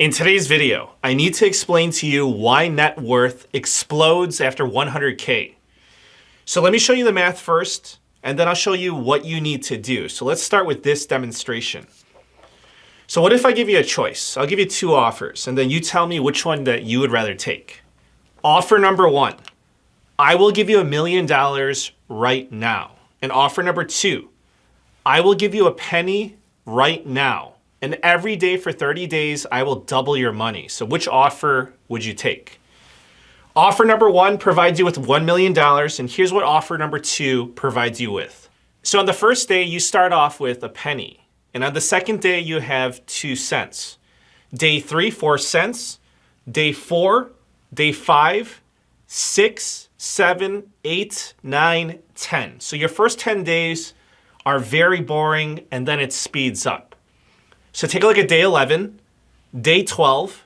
In today's video, I need to explain to you why net worth explodes after 100K. So let me show you the math first, and then I'll show you what you need to do. So let's start with this demonstration. So what if I give you a choice? I'll give you two offers, and then you tell me which one that you would rather take. Offer number one, I will give you $1 million right now. And offer number two, I will give you a penny right now. And every day for 30 days, I will double your money. So which offer would you take? Offer number one provides you with $1 million, and here's what offer number two provides you with. So on the first day, you start off with a penny. And on the second day, you have 2 cents. Day 3, 4 cents. Day 4, day 5, 6, 7, 8, 9, 10. So your first 10 days are very boring, and then it speeds up. So take a look at day 11, day 12,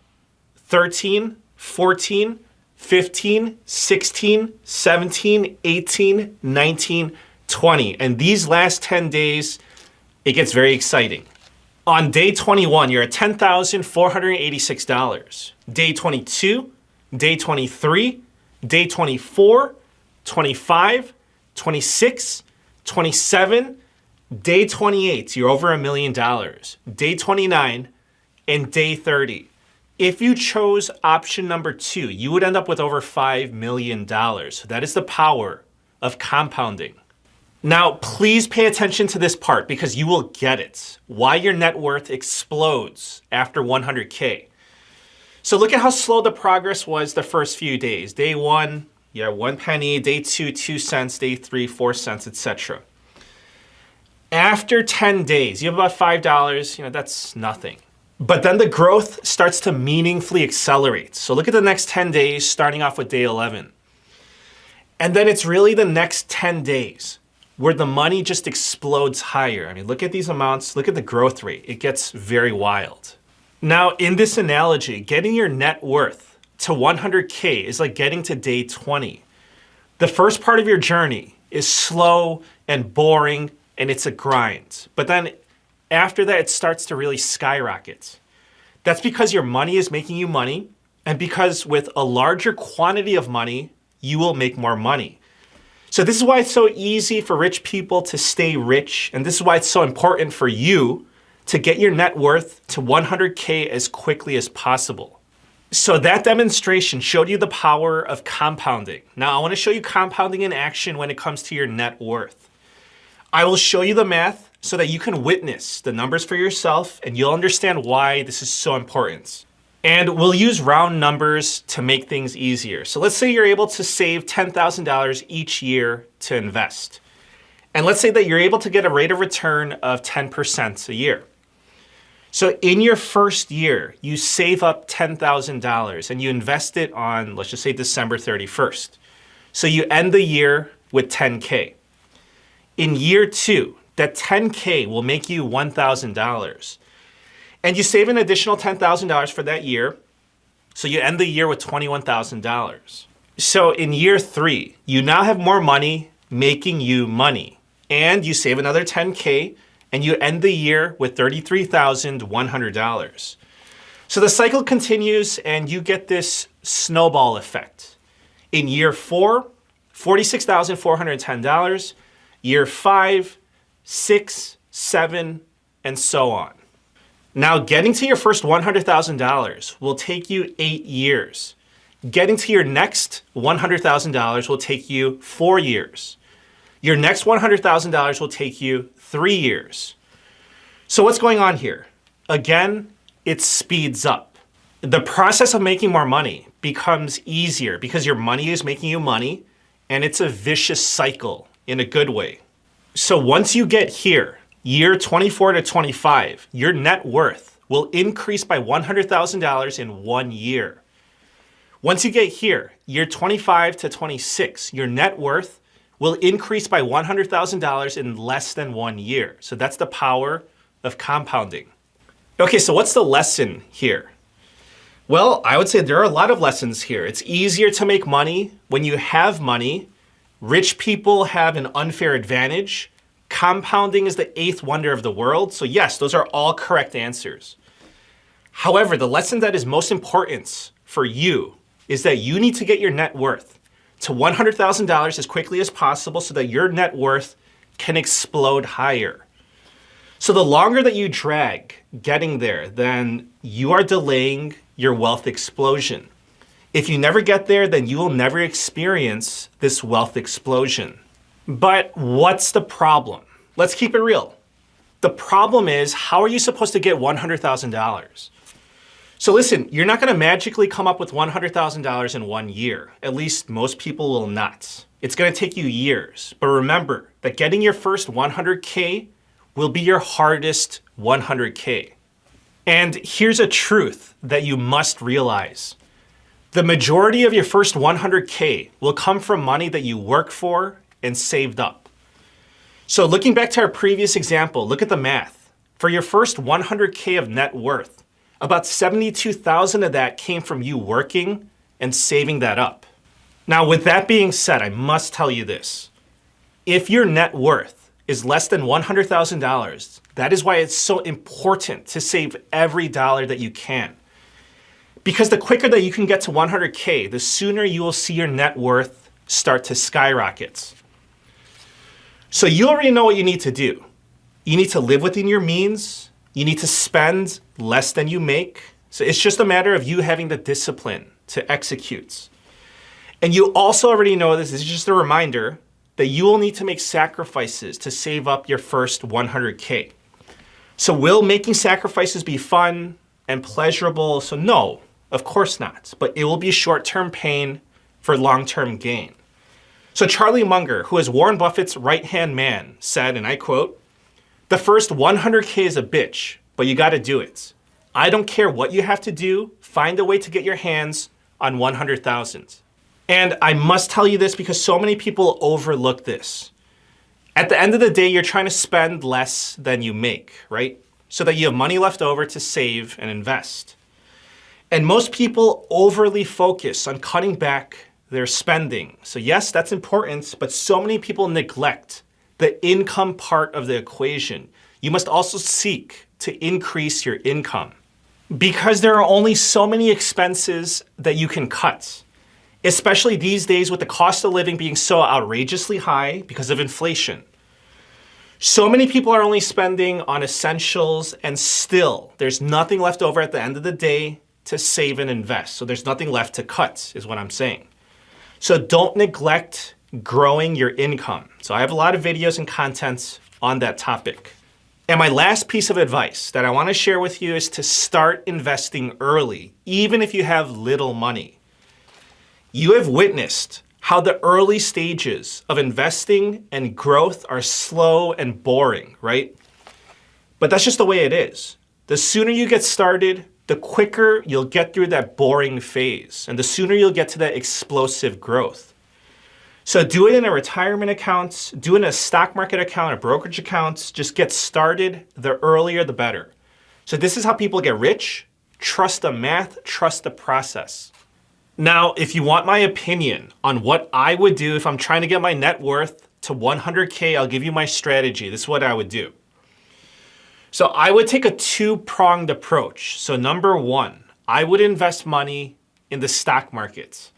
13, 14, 15, 16, 17, 18, 19, 20. And these last 10 days, it gets very exciting. On day 21, you're at $10,486. Day 22, day 23, day 24, 25, 26, 27, day 28, you're over $1 million. Day 29 and day 30. If you chose option number 2, you would end up with over $5 million. That is the power of compounding. Now, please pay attention to this part because you will get it. Why your net worth explodes after 100K. So look at how slow the progress was the first few days. Day 1, yeah, 1 penny. Day 2, 2 cents. Day 3, 4 cents, etc. After 10 days, you have about $5, that's nothing. But then the growth starts to meaningfully accelerate. So look at the next 10 days, starting off with day 11. And then it's really the next 10 days where the money just explodes higher. I mean, look at these amounts, look at the growth rate. It gets very wild. Now, in this analogy, getting your net worth to 100K is like getting to day 20. The first part of your journey is slow and boring, and it's a grind. But then after that, it starts to really skyrocket. That's because your money is making you money, and because with a larger quantity of money, you will make more money. So this is why it's so easy for rich people to stay rich, and this is why it's so important for you to get your net worth to 100K as quickly as possible. So that demonstration showed you the power of compounding. Now I want to show you compounding in action when it comes to your net worth. I will show you the math so that you can witness the numbers for yourself and you'll understand why this is so important. And we'll use round numbers to make things easier. So let's say you're able to save $10,000 each year to invest. And let's say that you're able to get a rate of return of 10% a year. So in your first year, you save up $10,000 and you invest it on, let's just say December 31st. So you end the year with 10K. In year 2, that 10K will make you $1,000. And you save an additional $10,000 for that year, so you end the year with $21,000. So in year 3, you now have more money making you money. And you save another 10K, and you end the year with $33,100. So the cycle continues, and you get this snowball effect. In year 4, $46,410. Year 5, 6, 7, and so on. Now, getting to your first $100,000 will take you 8 years. Getting to your next $100,000 will take you 4 years. Your next $100,000 will take you 3 years. So what's going on here? Again, it speeds up. The process of making more money becomes easier because your money is making you money, and it's a vicious cycle in a good way. So once you get here, year 24 to 25, your net worth will increase by $100,000 in 1 year. Once you get here, year 25 to 26, your net worth will increase by $100,000 in less than 1 year. So that's the power of compounding. Okay, so what's the lesson here? Well, I would say there are a lot of lessons here. It's easier to make money when you have money. Rich people have an unfair advantage. Compounding is the 8th wonder of the world. So yes, those are all correct answers. However, the lesson that is most important for you is that you need to get your net worth to $100,000 as quickly as possible so that your net worth can explode higher. So the longer that you drag getting there, then you are delaying your wealth explosion. If you never get there, then you will never experience this wealth explosion. But what's the problem? Let's keep it real. The problem is, how are you supposed to get $100,000? So listen, you're not going to magically come up with $100,000 in 1 year. At least most people will not. It's going to take you years. But remember that getting your first 100K will be your hardest 100K. And here's a truth that you must realize. The majority of your first 100K will come from money that you work for and saved up. So looking back to our previous example, look at the math. For your first 100K of net worth, about 72,000 of that came from you working and saving that up. Now, with that being said, I must tell you this. If your net worth is less than $100,000, that is why it's so important to save every dollar that you can. Because the quicker that you can get to 100K, the sooner you will see your net worth start to skyrocket. So you already know what you need to do. You need to live within your means. You need to spend less than you make. So it's just a matter of you having the discipline to execute. And you also already know this is just a reminder that you will need to make sacrifices to save up your first 100K. So will making sacrifices be fun and pleasurable? So no, of course not. But it will be short-term pain for long-term gain. So Charlie Munger, who is Warren Buffett's right-hand man, said, and I quote, "The first 100K is a bitch, but you got to do it. I don't care what you have to do, find a way to get your hands on 100,000. And I must tell you this because so many people overlook this. At the end of the day, you're trying to spend less than you make, right? So that you have money left over to save and invest. And most people overly focus on cutting back their spending. So yes, that's important, but so many people neglect the income part of the equation. You must also seek to increase your income because there are only so many expenses that you can cut, especially these days with the cost of living being so outrageously high because of inflation. So many people are only spending on essentials and still there's nothing left over at the end of the day to save and invest. So there's nothing left to cut is what I'm saying. So don't neglect growing your income. So I have a lot of videos and content on that topic. And my last piece of advice that I want to share with you is to start investing early, even if you have little money. You have witnessed how the early stages of investing and growth are slow and boring, right? But that's just the way it is. The sooner you get started, the quicker you'll get through that boring phase, and the sooner you'll get to that explosive growth. So do it in a retirement account, do it in a stock market account, a brokerage account. Just get started. The earlier, the better. So this is how people get rich. Trust the math, trust the process. Now, if you want my opinion on what I would do if I'm trying to get my net worth to 100K, I'll give you my strategy. This is what I would do. So I would take a two-pronged approach. So number one, I would invest money in the stock market.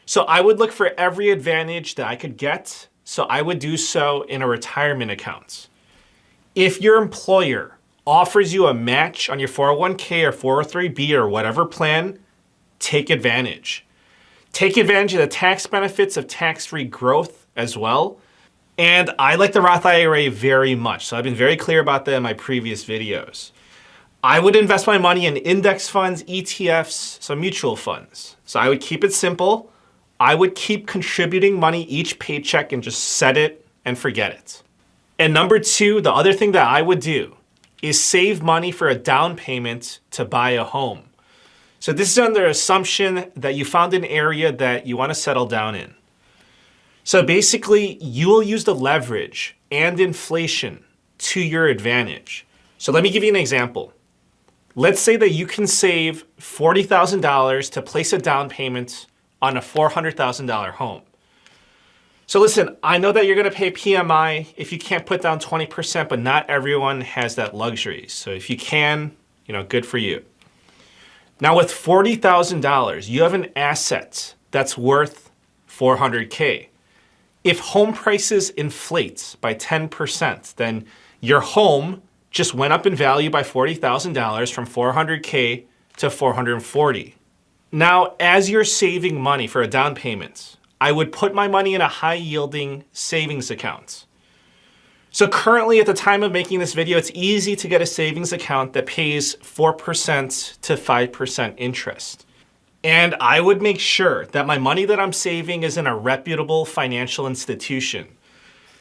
So I would look for every advantage that I could get. So I would do so in a retirement account. If your employer offers you a match on your 401k or 403b or whatever plan, take advantage. Take advantage of the tax benefits of tax-free growth as well. And I like the Roth IRA very much. So I've been very clear about that in my previous videos. I would invest my money in index funds, ETFs, so mutual funds. So I would keep it simple. I would keep contributing money each paycheck and just set it and forget it. And number two, the other thing that I would do is save money for a down payment to buy a home. So this is under assumption that you found an area that you want to settle down in. So basically, you will use the leverage and inflation to your advantage. So let me give you an example. Let's say that you can save $40,000 to place a down payment on a $400,000 home. So listen, I know that you're going to pay PMI if you can't put down 20%, but not everyone has that luxury. So if you can, good for you. Now with $40,000, you have an asset that's worth $400K. If home prices inflate by 10%, then your home just went up in value by $40,000 from $400K to $440. Now, as you're saving money for a down payment, I would put my money in a high-yielding savings account. So currently, at the time of making this video, it's easy to get a savings account that pays 4% to 5% interest. And I would make sure that my money that I'm saving is in a reputable financial institution.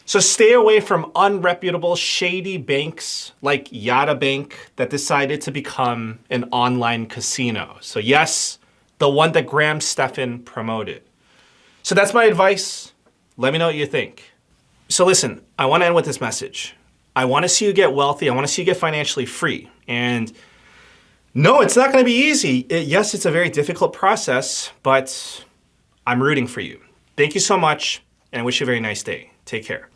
So stay away from unreputable, shady banks like Yada Bank that decided to become an online casino. So yes, the one that Graham Stephan promoted. So that's my advice. Let me know what you think. So listen, I want to end with this message. I want to see you get wealthy. I want to see you get financially free. And no, it's not going to be easy. Yes, it's a very difficult process, but I'm rooting for you. Thank you so much, and I wish you a very nice day. Take care.